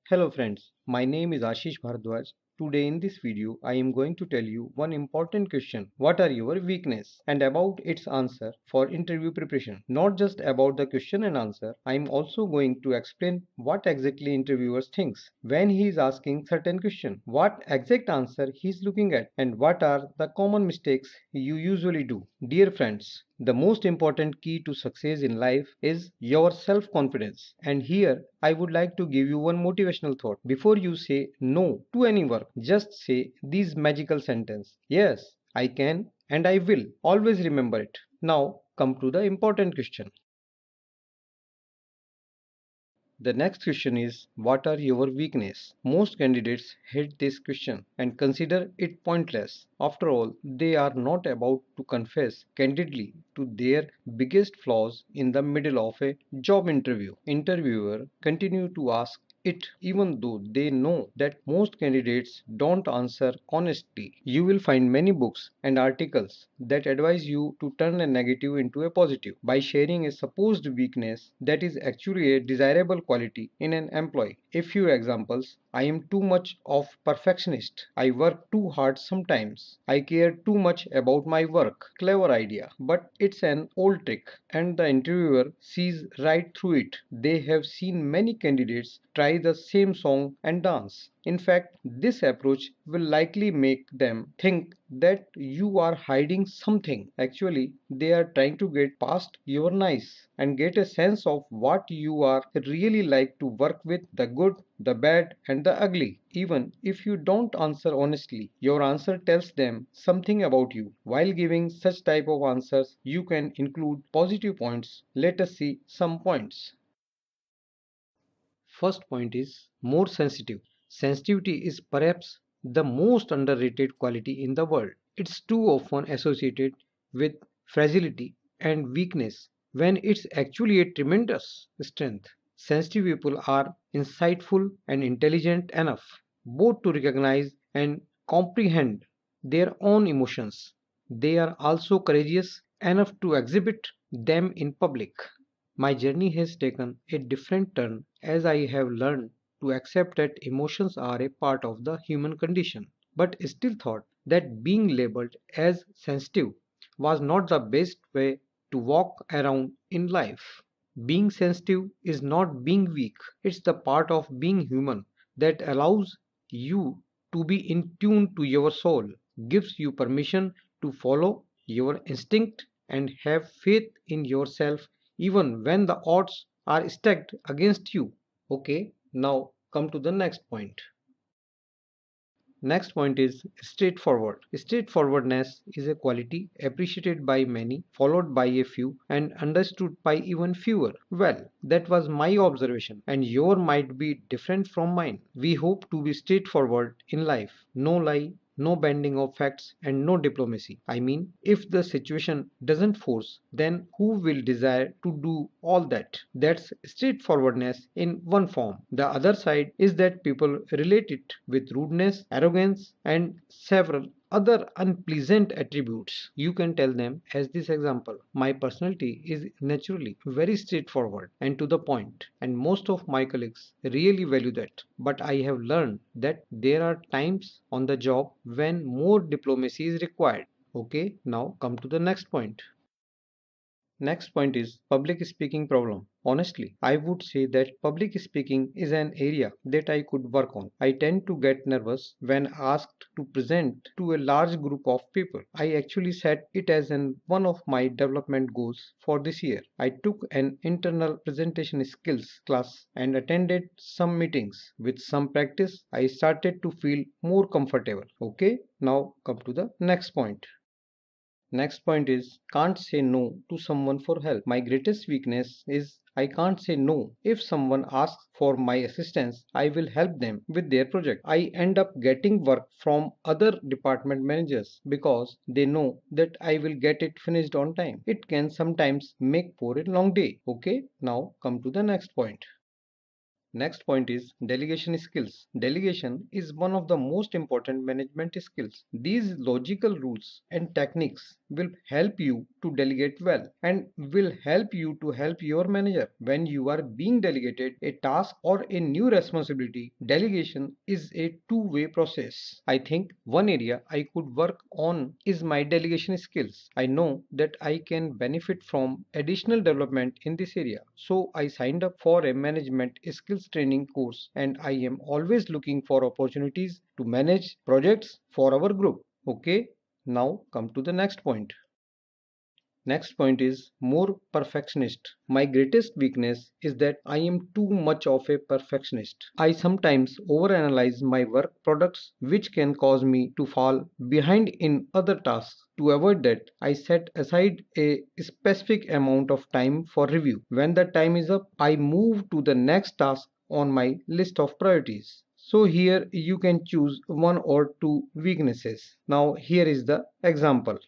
Hello friends, my name is Ashish Bhardwaj. Today in this video, I am going to tell you one important question. What are your weaknesses? And about its answer for interview preparation. Not just about the question and answer, I am also going to explain what exactly interviewers thinks when he is asking certain question, what exact answer he is looking at, and what are the common mistakes you usually do. Dear friends, the most important key to success in life is your self confidence. And here I would like to give you one motivational thought. Before you say no to any work, just say these magical sentence. Yes, I can and I will. Always remember it. Now come to the important question. The next question is, what are your weaknesses? Most candidates hate this question and consider it pointless. After all, they are not about to confess candidly to their biggest flaws in the middle of a job interview. Interviewer continue to ask it even though they know that most candidates don't answer honestly. You will find many books and articles that advise you to turn a negative into a positive by sharing a supposed weakness that is actually a desirable quality in an employee. A few examples: I am too much of perfectionist. I work too hard sometimes. I care too much about my work. Clever idea, but it's an old trick and the interviewer sees right through it. They have seen many candidates try the same song and dance. In fact, this approach will likely make them think that you are hiding something. Actually, they are trying to get past your nice and get a sense of what you are really like to work with: the good, the bad, and the ugly. Even if you don't answer honestly, your answer tells them something about you. While giving such type of answers, you can include positive points. Let us see some points. First point is more sensitive. Sensitivity is perhaps the most underrated quality in the world. It's too often associated with fragility and weakness when it's actually a tremendous strength. Sensitive people are insightful and intelligent enough both to recognize and comprehend their own emotions. They are also courageous enough to exhibit them in public. My journey has taken a different turn as I have learned to accept that emotions are a part of the human condition, but still thought that being labeled as sensitive was not the best way to walk around in life. Being sensitive is not being weak, it's the part of being human that allows you to be in tune to your soul, gives you permission to follow your instinct and have faith in yourself even when the odds are stacked against you. Okay, now come to the next point. Next point is straightforward. Straightforwardness is a quality appreciated by many, followed by a few, and understood by even fewer. Well, that was my observation, and your might be different from mine. We hope to be straightforward in life. No lie, no bending of facts, and no diplomacy. I mean, if the situation doesn't force, then who will desire to do all that? That's straightforwardness in one form. The other side is that people relate it with rudeness, arrogance, and several other unpleasant attributes. You can tell them as this example: my personality is naturally very straightforward and to the point, and most of my colleagues really value that. But I have learned that there are times on the job when more diplomacy is required. Okay, now come to the next point. Next point is public speaking problem. Honestly, I would say that public speaking is an area that I could work on. I tend to get nervous when asked to present to a large group of people. I actually set it as one of my development goals for this year. I took an internal presentation skills class and attended some meetings. With some practice, I started to feel more comfortable. Okay, now come to the next point. Next point is can't say no to someone for help. My greatest weakness is I can't say no. If someone asks for my assistance, I will help them with their project. I end up getting work from other department managers because they know that I will get it finished on time. It can sometimes make for a long day. Okay, now come to the next point. Next point is delegation skills. Delegation is one of the most important management skills. These logical rules and techniques will help you to delegate well and will help you to help your manager. When you are being delegated a task or a new responsibility, delegation is a two-way process. I think one area I could work on is my delegation skills. I know that I can benefit from additional development in this area. So I signed up for a management skills training course and I am always looking for opportunities to manage projects for our group. Okay, now come to the next point. Next point is more perfectionist. My greatest weakness is that I am too much of a perfectionist. I sometimes overanalyze my work products, which can cause me to fall behind in other tasks. To avoid that, I set aside a specific amount of time for review. When the time is up, I move to the next task on my list of priorities. So here you can choose one or two weaknesses. Now here is the example.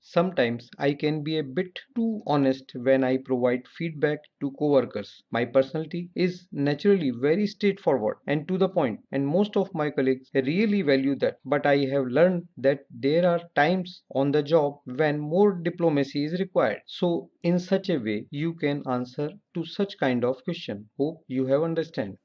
Sometimes I can be a bit too honest when I provide feedback to coworkers. My personality is naturally very straightforward and to the point, and most of my colleagues really value that. But I have learned that there are times on the job when more diplomacy is required. So, in such a way, you can answer to such kind of question. Hope you have understand.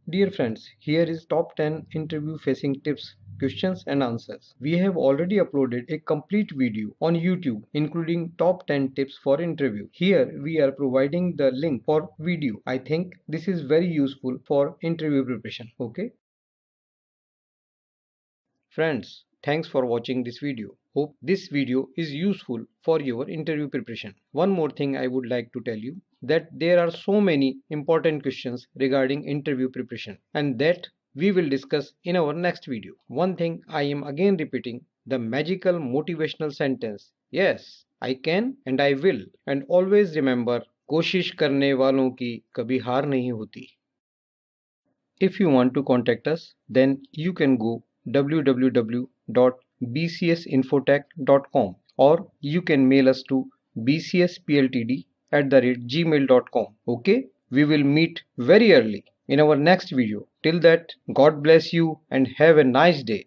Dear friends, here is top 10 interview facing tips, questions and answers. We have already uploaded a complete video on YouTube including top 10 tips for interview. Here we are providing the link for video. I think this is very useful for interview preparation. Okay. Friends, thanks for watching this video. Hope this video is useful for your interview preparation. One more thing I would like to tell you that there are so many important questions regarding interview preparation and that we will discuss in our next video. One thing I am again repeating the magical motivational sentence. Yes, I can and I will. And always remember कोशिश करने वालों की कभी हार नहीं होती. If you want to contact us, then you can go www.bcsinfotech.com or you can mail us to bcspltd@gmail.com. Okay, we will meet very early in our next video. Till that, God bless you and have a nice day.